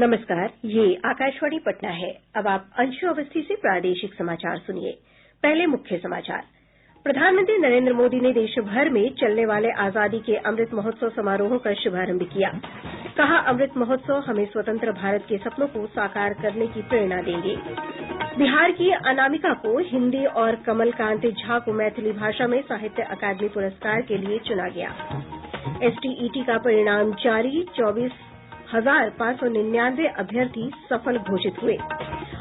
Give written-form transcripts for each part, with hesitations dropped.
नमस्कार, ये आकाशवाणी पटना है। अब आप अंशु अवस्थी से प्रादेशिक समाचार सुनिए। पहले मुख्य समाचार। प्रधानमंत्री नरेंद्र मोदी ने देश भर में चलने वाले आजादी के अमृत महोत्सव समारोहों का शुभारंभ किया। कहा, अमृत महोत्सव हमें स्वतंत्र भारत के सपनों को साकार करने की प्रेरणा देंगे। बिहार की अनामिका को हिन्दी और कमलकांत झा को मैथिली भाषा में साहित्य अकादमी पुरस्कार के लिए चुना गया। एसटीईटी का परिणाम जारी, 24,599 अभ्यर्थी सफल घोषित हुए।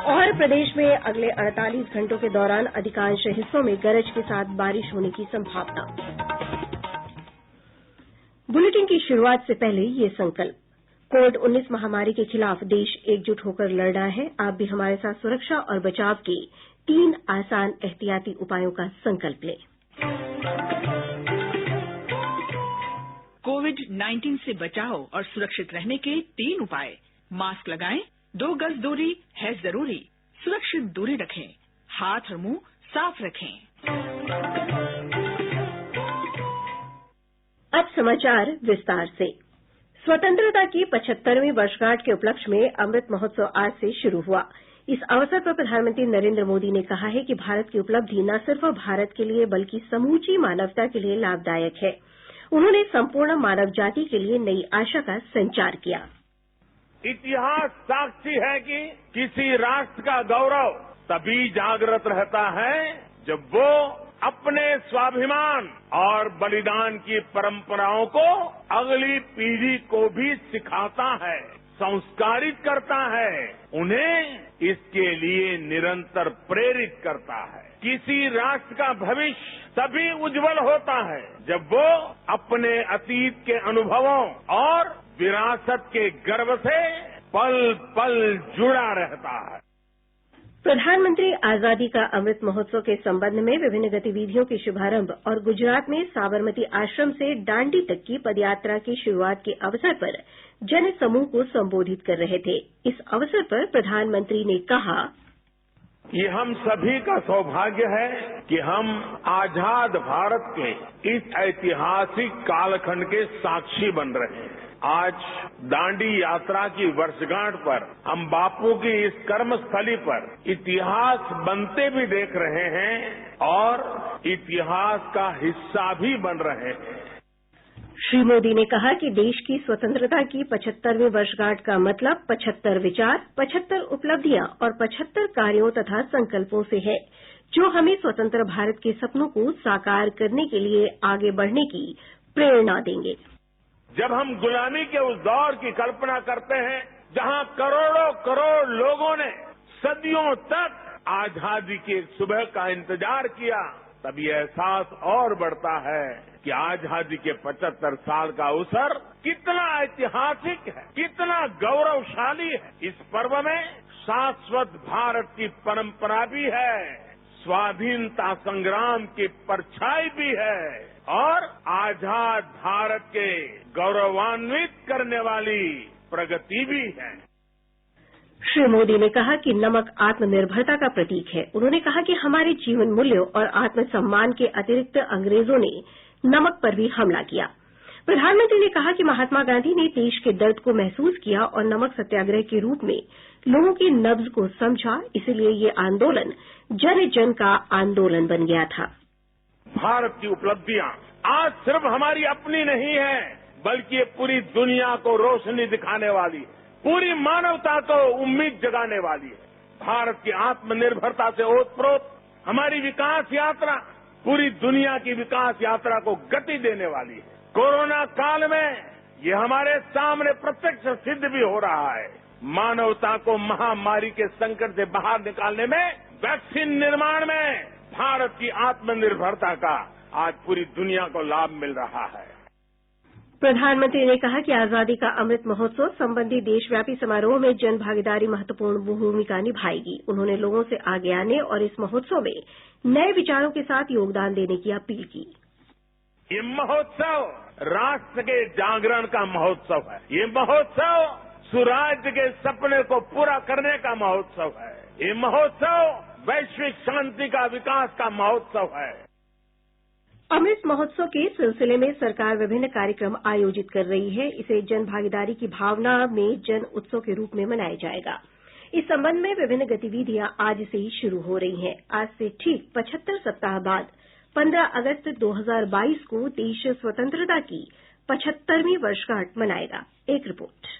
और प्रदेश में अगले 48 घंटों के दौरान अधिकांश हिस्सों में गरज के साथ बारिश होने की संभावना। बुलेटिन की शुरुआत से पहले ये संकल्प। कोविड-19 महामारी के खिलाफ देश एकजुट होकर लड़ रहा है। आप भी हमारे साथ सुरक्षा और बचाव के 3 आसान एहतियाती उपायों का संकल्प लें। कोविड-19 से बचाव और सुरक्षित रहने के 3 उपाय। मास्क लगाएं, 2 गज दूरी है जरूरी, सुरक्षित दूरी रखें, हाथ और मुंह साफ रखें। अब समाचार विस्तार से। स्वतंत्रता की 75वीं वर्षगांठ के उपलक्ष्य में अमृत महोत्सव आज से शुरू हुआ। इस अवसर पर प्रधानमंत्री नरेंद्र मोदी ने कहा है कि भारत की उपलब्धि न सिर्फ भारत के लिए बल्कि समूची मानवता के लिए लाभदायक है। उन्होंने संपूर्ण मानव जाति के लिए नई आशा का संचार किया। इतिहास साक्षी है कि किसी राष्ट्र का गौरव तभी जागृत रहता है जब वो अपने स्वाभिमान और बलिदान की परंपराओं को अगली पीढ़ी को भी सिखाता है, संस्कारित करता है, उन्हें इसके लिए निरंतर प्रेरित करता है। किसी राष्ट्र का भविष्य तभी उज्जवल होता है जब वो अपने अतीत के अनुभवों और विरासत के गर्व से पल पल जुड़ा रहता है। प्रधानमंत्री आजादी का अमृत महोत्सव के संबंध में विभिन्न गतिविधियों के शुभारंभ और गुजरात में साबरमती आश्रम से दांडी तक की पदयात्रा की शुरूआत के अवसर पर जन समूह को संबोधित कर रहे थे। इस अवसर पर प्रधानमंत्री ने कहा, ये हम सभी का सौभाग्य है कि हम आजाद भारत के इस ऐतिहासिक कालखंड के साक्षी बन रहे हैं। आज दांडी यात्रा की वर्षगांठ पर हम बापू की इस कर्मस्थली पर इतिहास बनते भी देख रहे हैं और इतिहास का हिस्सा भी बन रहे हैं। श्री मोदी ने कहा कि देश की स्वतंत्रता की 75वीं वर्षगांठ का मतलब 75 विचार, 75 उपलब्धियां और 75 कार्यों तथा संकल्पों से है, जो हमें स्वतंत्र भारत के सपनों को साकार करने के लिए आगे बढ़ने की प्रेरणा देंगे। जब हम गुलामी के उस दौर की कल्पना करते हैं जहां करोड़ों करोड़ लोगों ने सदियों तक आजादी की एक सुबह का इंतजार किया, तब ये एहसास और बढ़ता है कि आजादी के 75 साल का अवसर कितना ऐतिहासिक है, कितना गौरवशाली है। इस पर्व में शाश्वत भारत की परंपरा भी है, स्वाधीनता संग्राम की परछाई भी है और आजाद भारत के गौरवान्वित करने वाली प्रगति भी है। श्री मोदी ने कहा कि नमक आत्मनिर्भरता का प्रतीक है। उन्होंने कहा कि हमारे जीवन मूल्यों और आत्मसम्मान के अतिरिक्त अंग्रेजों ने नमक पर भी हमला किया। प्रधानमंत्री ने कहा कि महात्मा गांधी ने देश के दर्द को महसूस किया और नमक सत्याग्रह के रूप में लोगों की नब्ज को समझा, इसलिए ये आंदोलन जन जन का आंदोलन बन गया था। भारत की उपलब्धियां आज सिर्फ हमारी अपनी नहीं है, बल्कि ये पूरी दुनिया को रोशनी दिखाने वाली, पूरी मानवता को उम्मीद जगाने वाली है। भारत की आत्मनिर्भरता से ओतप्रोत हमारी विकास यात्रा पूरी दुनिया की विकास यात्रा को गति देने वाली है। कोरोना काल में ये हमारे सामने प्रत्यक्ष सिद्ध भी हो रहा है। मानवता को महामारी के संकट से बाहर निकालने में, वैक्सीन निर्माण में भारत की आत्मनिर्भरता का आज पूरी दुनिया को लाभ मिल रहा है। प्रधानमंत्री ने कहा कि आजादी का अमृत महोत्सव संबंधी देशव्यापी समारोह में जन भागीदारी महत्वपूर्ण भूमिका निभाएगी। उन्होंने लोगों से आगे आने और इस महोत्सव में नए विचारों के साथ योगदान देने की अपील की। ये महोत्सव राष्ट्र के जागरण का महोत्सव है। ये महोत्सव सुराज्य के सपने को पूरा करने का महोत्सव है। ये महोत्सव वैश्विक शांति का, विकास का महोत्सव है। अमृत महोत्सव के सिलसिले में सरकार विभिन्न कार्यक्रम आयोजित कर रही है। इसे जन भागीदारी की भावना में जन उत्सव के रूप में मनाया जाएगा। इस संबंध में विभिन्न गतिविधियां आज से ही शुरू हो रही हैं। आज से ठीक 75 सप्ताह बाद 15 अगस्त 2022 को देश स्वतंत्रता की 75वीं वर्षगांठ मनाएगा। एक रिपोर्ट।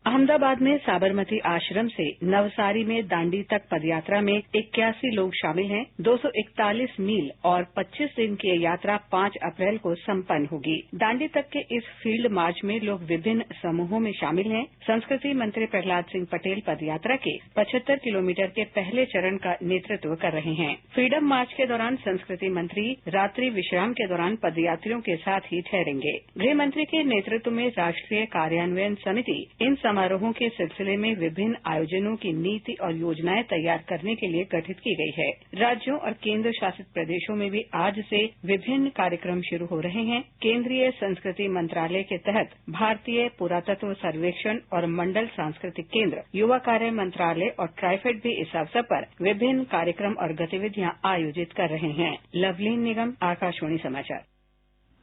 अहमदाबाद में साबरमती आश्रम से नवसारी में दांडी तक पदयात्रा में 81 लोग शामिल हैं। 241 मील और 25 दिन की यात्रा 5 अप्रैल को संपन्न होगी। दांडी तक के इस फील्ड मार्च में लोग विभिन्न समूहों में शामिल हैं। संस्कृति मंत्री प्रहलाद सिंह पटेल पदयात्रा के 75 किलोमीटर के पहले चरण का नेतृत्व कर रहे हैं। फ्रीडम मार्च के दौरान संस्कृति मंत्री रात्रि विश्राम के दौरान पदयात्रियों के साथ ही ठहरेंगे। गृह मंत्री के नेतृत्व में राष्ट्रीय कार्यान्वयन समिति इन समारोहों के सिलसिले में विभिन्न आयोजनों की नीति और योजनाएं तैयार करने के लिए गठित की गई है। राज्यों और केंद्र शासित प्रदेशों में भी आज से विभिन्न कार्यक्रम शुरू हो रहे हैं। केंद्रीय संस्कृति मंत्रालय के तहत भारतीय पुरातत्व सर्वेक्षण और मंडल सांस्कृतिक केंद्र, युवा कार्य मंत्रालय और ट्राइफेड भी इस अवसर पर विभिन्न कार्यक्रम और गतिविधियां आयोजित कर रहे हैं। लवलीन निगम, आकाशवाणी समाचार।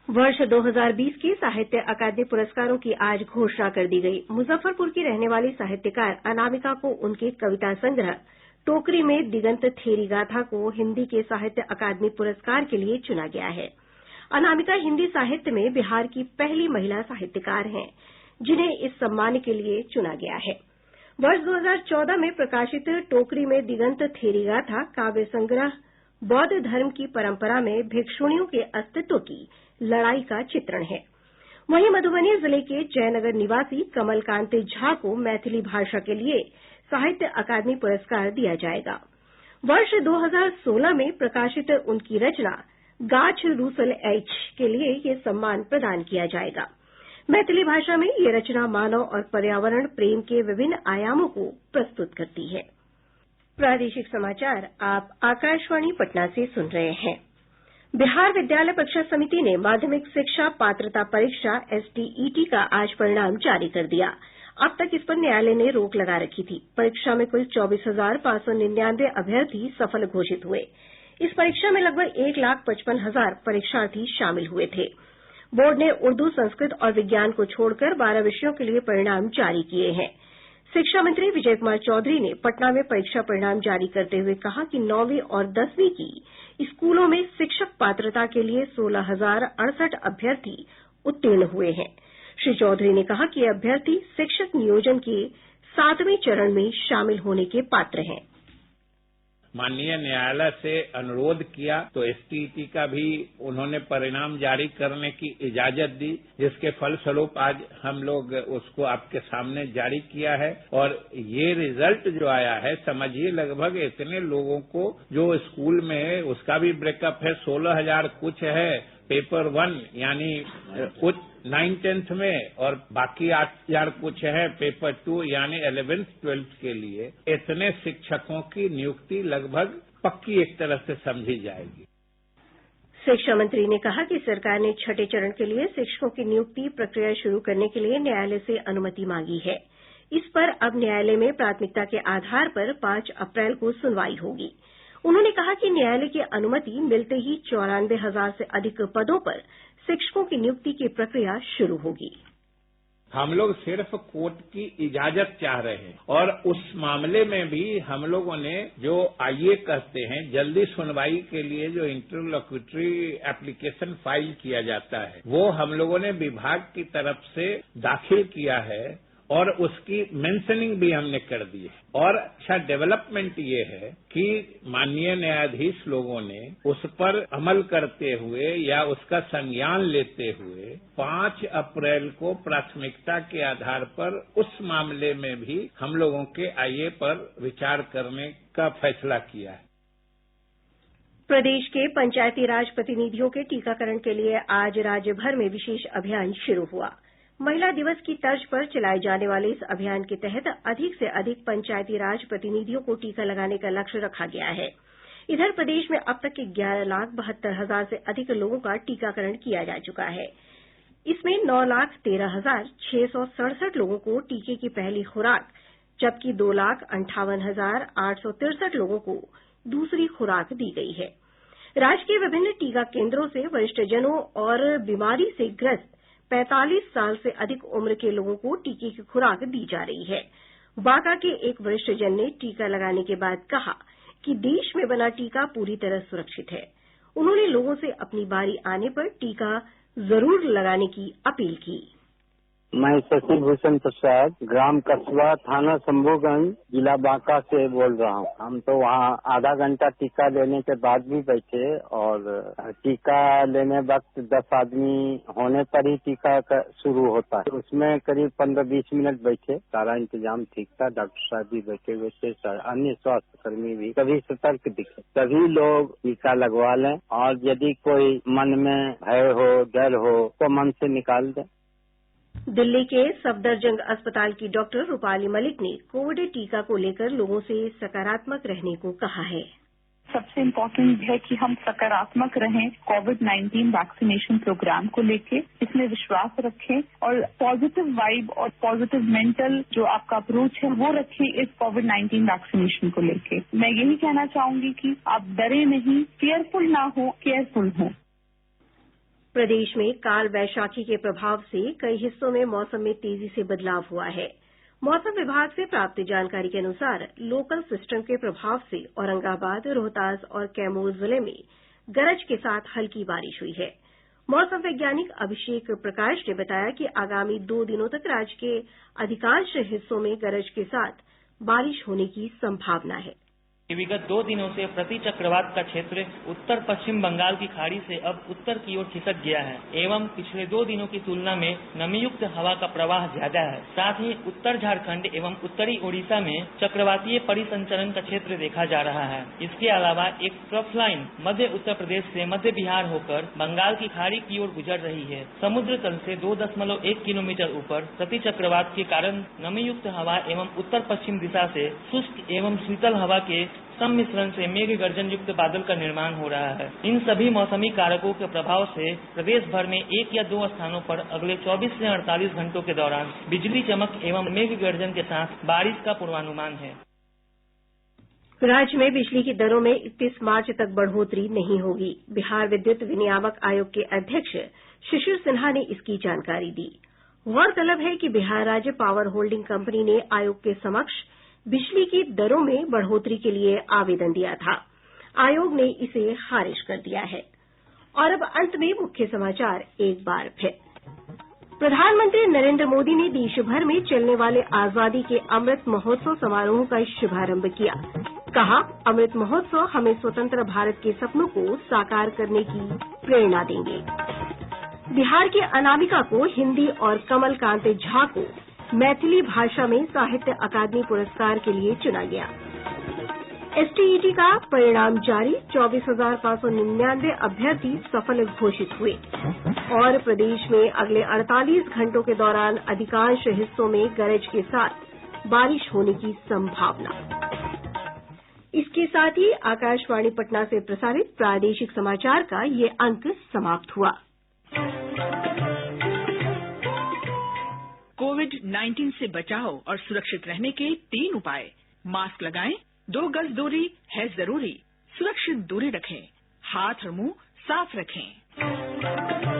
वर्ष 2020 के साहित्य अकादमी पुरस्कारों की आज घोषणा कर दी गई। मुजफ्फरपुर की रहने वाली साहित्यकार अनामिका को उनके कविता संग्रह टोकरी में दिगंत थेरी गाथा को हिन्दी के साहित्य अकादमी पुरस्कार के लिए चुना गया है। अनामिका हिन्दी साहित्य में बिहार की पहली महिला साहित्यकार हैं जिन्हें इस सम्मान के लिए चुना गया है। वर्ष 2014 में प्रकाशित टोकरी में दिगंत थेरी गाथा काव्य संग्रह बौद्ध धर्म की परंपरा में भिक्षुणियों के अस्तित्व की लड़ाई का चित्रण है। वहीं मधुबनी जिले के जयनगर निवासी कमलकांत झा को मैथिली भाषा के लिए साहित्य अकादमी पुरस्कार दिया जाएगा। वर्ष 2016 में प्रकाशित उनकी रचना गाछ रूसल ऐछ के लिए ये सम्मान प्रदान किया जाएगा। मैथिली भाषा में ये रचना मानव और पर्यावरण प्रेम के विभिन्न आयामों को प्रस्तुत करती है। प्रादेशिक समाचार आप आकाशवाणी पटना से सुन रहे हैं। बिहार विद्यालय परीक्षा समिति ने माध्यमिक शिक्षा पात्रता परीक्षा STET का आज परिणाम जारी कर दिया। अब तक इस पर न्यायालय ने रोक लगा रखी थी। परीक्षा में कुल 24,599 अभ्यर्थी सफल घोषित हुए। इस परीक्षा में लगभग 1,55,000 परीक्षार्थी शामिल हुए थे। बोर्ड ने उर्दू, संस्कृत और विज्ञान को छोड़कर 12 विषयों के लिए परिणाम जारी किए हैं। शिक्षा मंत्री विजय कुमार चौधरी ने पटना में परीक्षा परिणाम जारी करते हुए कहा कि 9वीं और 10वीं की स्कूलों में शिक्षक पात्रता के लिए 16,068 अभ्यर्थी उत्तीर्ण हुए हैं। श्री चौधरी ने कहा कि ये अभ्यर्थी शिक्षक नियोजन के 7वें चरण में शामिल होने के पात्र हैं। माननीय न्यायालय से अनुरोध किया तो STET का भी उन्होंने परिणाम जारी करने की इजाजत दी, जिसके फलस्वरूप आज हम लोग उसको आपके सामने जारी किया है। और ये रिजल्ट जो आया है, समझिए लगभग इतने लोगों को जो स्कूल में है उसका भी ब्रेकअप है। 16,000 कुछ है पेपर 1 यानी कुछ 9th-10th में, और बाकी 8,000 कुछ है पेपर 2 यानी 11th-12th के लिए। इतने शिक्षकों की नियुक्ति लगभग पक्की एक तरह से समझी जाएगी। शिक्षा मंत्री ने कहा कि सरकार ने छठे चरण के लिए शिक्षकों की नियुक्ति प्रक्रिया शुरू करने के लिए न्यायालय से अनुमति मांगी है। इस पर अब न्यायालय में प्राथमिकता के आधार पर 5 अप्रैल को सुनवाई होगी। उन्होंने कहा कि न्यायालय की अनुमति मिलते ही 94,000 से अधिक पदों पर शिक्षकों की नियुक्ति की प्रक्रिया शुरू होगी। हम लोग सिर्फ कोर्ट की इजाजत चाह रहे हैं, और उस मामले में भी हम लोगों ने जो आइए कहते हैं जल्दी सुनवाई के लिए जो इंटरलोक्यूटरी एप्लीकेशन फाइल किया जाता है, वो हम लोगों ने विभाग की तरफ से दाखिल किया है और उसकी मेंशनिंग भी हमने कर दी है। और अच्छा डेवलपमेंट ये है कि माननीय न्यायाधीश लोगों ने उस पर अमल करते हुए या उसका संज्ञान लेते हुए 5 अप्रैल को प्राथमिकता के आधार पर उस मामले में भी हम लोगों के आईए पर विचार करने का फैसला किया है। प्रदेश के पंचायती राज प्रतिनिधियों के टीकाकरण के लिए आज राज्य भर में विशेष अभियान शुरू हुआ। महिला दिवस की तर्ज पर चलाए जाने वाले इस अभियान के तहत अधिक से अधिक पंचायती राज प्रतिनिधियों को टीका लगाने का लक्ष्य रखा गया है। इधर प्रदेश में अब तक 11,72,000 से अधिक लोगों का टीकाकरण किया जा चुका है। इसमें 9,13,667 लोगों को टीके की पहली खुराक, जबकि 2,58,863 लोगों को दूसरी खुराक दी गई है। राज्य के विभिन्न टीका केंद्रों से वरिष्ठजनों और बीमारी से ग्रस्त 45 साल से अधिक उम्र के लोगों को टीके की खुराक दी जा रही है। बांका के एक वरिष्ठजन ने टीका लगाने के बाद कहा कि देश में बना टीका पूरी तरह सुरक्षित है। उन्होंने लोगों से अपनी बारी आने पर टीका जरूर लगाने की अपील की। मैं शशि भूषण प्रसाद, ग्राम कस्बा, थाना शंभूगंज, जिला बांका से बोल रहा हूँ। हम तो वहाँ आधा घंटा टीका लेने के बाद भी बैठे और टीका लेने वक्त 10 आदमी होने पर ही टीका शुरू होता है। तो उसमें करीब 15-20 मिनट बैठे, सारा इंतजाम ठीक था। डॉक्टर साहब भी बैठे हुए थे, अन्य स्वास्थ्य कर्मी भी। सभी सतर्क दिखे, सभी लोग टीका लगवा लें और यदि कोई मन में भय हो, डर हो तो मन से निकाल दें। दिल्ली के सफदरजंग अस्पताल की डॉक्टर रूपाली मलिक ने कोविड टीका को लेकर लोगों से सकारात्मक रहने को कहा है। सबसे इम्पोर्टेंट है कि हम सकारात्मक रहें कोविड-19 वैक्सीनेशन प्रोग्राम को लेके, इसमें विश्वास रखें और पॉजिटिव वाइब और पॉजिटिव मेंटल जो आपका अप्रोच है वो रखें इस कोविड-19 वैक्सीनेशन को लेके। मैं यही कहना चाहूंगी कि आप डरे नहीं, फियरफुल ना हो, केयरफुल हो। प्रदेश में काल वैशाखी के प्रभाव से कई हिस्सों में मौसम में तेजी से बदलाव हुआ है। मौसम विभाग से प्राप्त जानकारी के अनुसार लोकल सिस्टम के प्रभाव से औरंगाबाद, रोहतास और कैमूर जिले में गरज के साथ हल्की बारिश हुई है। मौसम वैज्ञानिक अभिषेक प्रकाश ने बताया कि आगामी 2 दिनों तक राज्य के अधिकांश हिस्सों में गरज के साथ बारिश होने की संभावना है। विगत 2 दिनों से प्रति चक्रवात का क्षेत्र उत्तर पश्चिम बंगाल की खाड़ी से अब उत्तर की ओर खिसक गया है एवं पिछले 2 दिनों की तुलना में नमीयुक्त हवा का प्रवाह ज्यादा है। साथ ही उत्तर झारखंड एवं उत्तरी ओडिशा में चक्रवातीय परिसंचरण का क्षेत्र देखा जा रहा है। इसके अलावा एक ट्रफ लाइन मध्य उत्तर प्रदेश से मध्य बिहार होकर बंगाल की खाड़ी की ओर गुजर रही है। समुद्र तल से 2.1 किलोमीटर ऊपर प्रति चक्रवात के कारण नमीयुक्त हवा एवं उत्तर पश्चिम दिशा से शुष्क एवं शीतल हवा के सम्मिश्रण से मेघ गर्जन युक्त बादल का निर्माण हो रहा है। इन सभी मौसमी कारकों के प्रभाव से प्रदेश भर में 1 या 2 स्थानों पर अगले 24 से 48 घंटों के दौरान बिजली चमक एवं मेघ गर्जन के साथ बारिश का पूर्वानुमान है। राज्य में बिजली की दरों में 31 मार्च तक बढ़ोतरी नहीं होगी। बिहार विद्युत विनियामक आयोग के अध्यक्ष शिशिर सिन्हा ने इसकी जानकारी दी। गौरतलब है कि बिहार राज्य पावर होल्डिंग कंपनी ने आयोग के समक्ष बिजली की दरों में बढ़ोतरी के लिए आवेदन दिया था। आयोग ने इसे खारिज कर दिया है। और अब अंत में मुख्य समाचार एक बार फिर। प्रधानमंत्री नरेंद्र मोदी ने देश भर में चलने वाले आजादी के अमृत महोत्सव समारोह का शुभारंभ किया। कहा, अमृत महोत्सव हमें स्वतंत्र भारत के सपनों को साकार करने की प्रेरणा देंगे। बिहार के अनामिका को हिंदी और कमलकांत झा को मैथिली भाषा में साहित्य अकादमी पुरस्कार के लिए चुना गया। एसटीईटी का परिणाम जारी, 24,599 अभ्यर्थी सफल घोषित हुए। और प्रदेश में अगले 48 घंटों के दौरान अधिकांश हिस्सों में गरज के साथ बारिश होने की संभावना। इसके साथ ही आकाशवाणी पटना से प्रसारित प्रादेशिक समाचार का ये अंक समाप्त हुआ। कोविड-19 से बचाव और सुरक्षित रहने के 3 उपाय। मास्क लगाएं, 2 गज दूरी है जरूरी, सुरक्षित दूरी रखें, हाथ और मुंह साफ रखें।